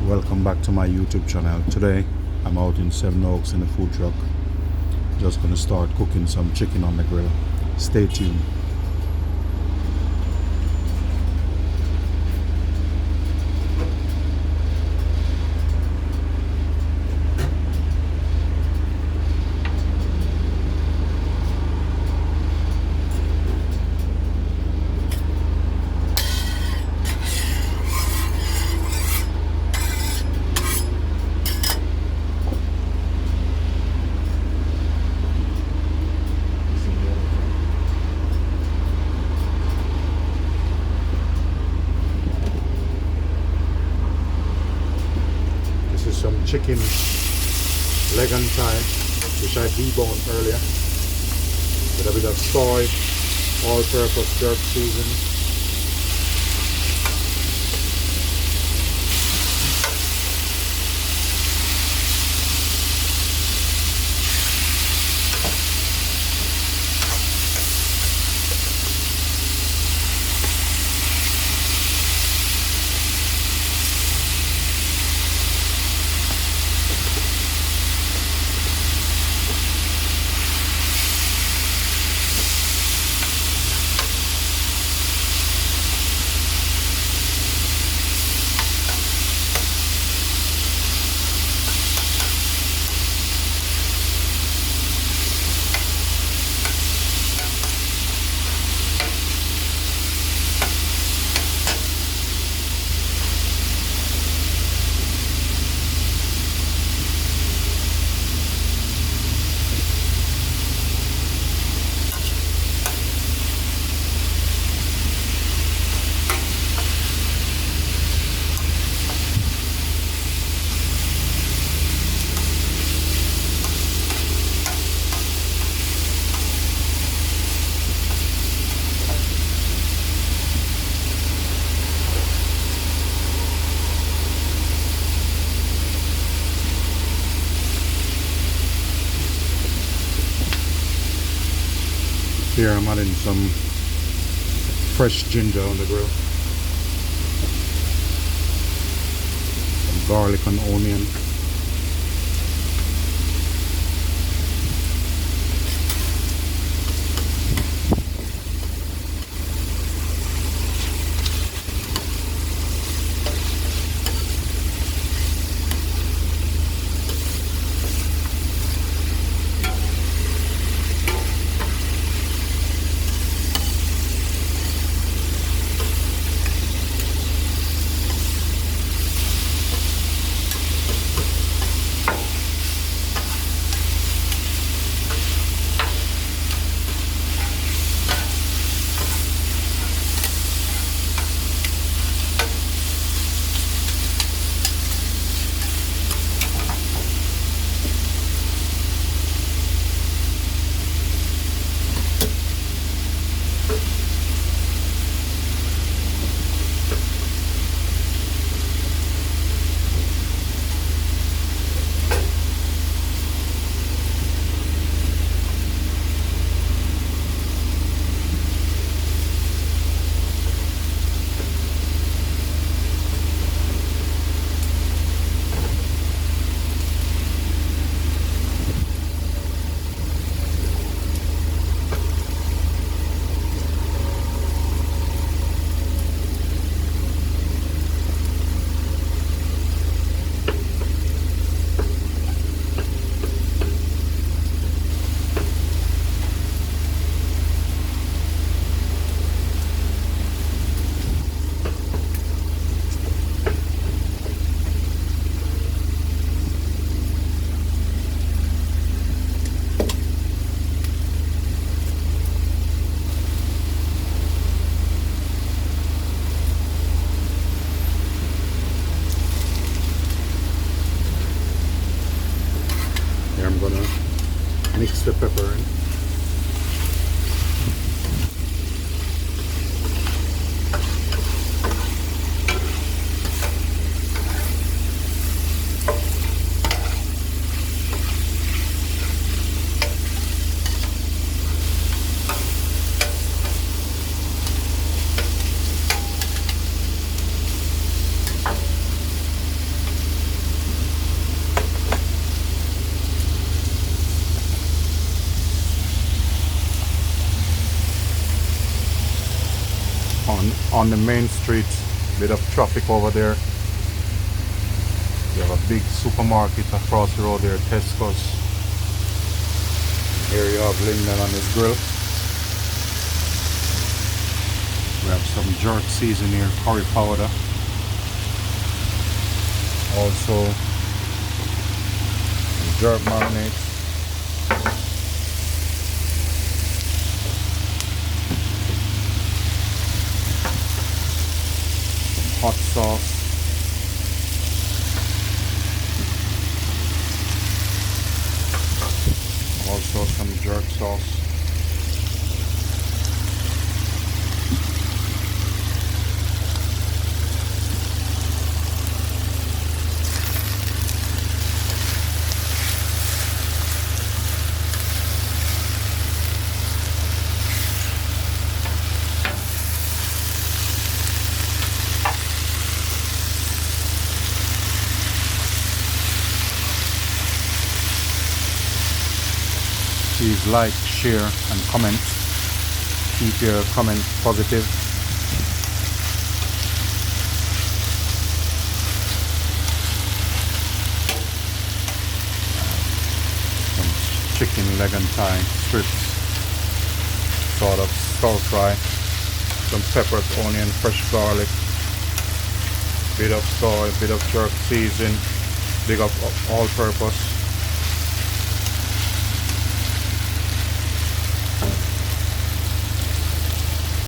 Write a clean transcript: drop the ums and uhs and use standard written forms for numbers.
Welcome back to my YouTube channel. Today I'm out in Seven Oaks in the food truck. Just gonna start cooking some chicken on the grill. Stay tuned. This is some chicken leg and thigh, which I deboned earlier, with a bit of soy, all-purpose jerk seasoning. Here I'm adding some fresh ginger on the grill, some garlic and onion, mix the pepper in. on the main street. Bit of traffic over there. We have a big supermarket across the road there, Tesco's. Here you have Lyndon on his grill. We have some jerk season here, curry powder. Also jerk marinades. Some hot sauce. Also some jerk sauce. Please like, share and comment. Keep your comment positive. Some chicken leg and thigh strips, sort of stir fry. Some peppers, onion, fresh garlic, bit of soy, bit of jerk season, big up all purpose.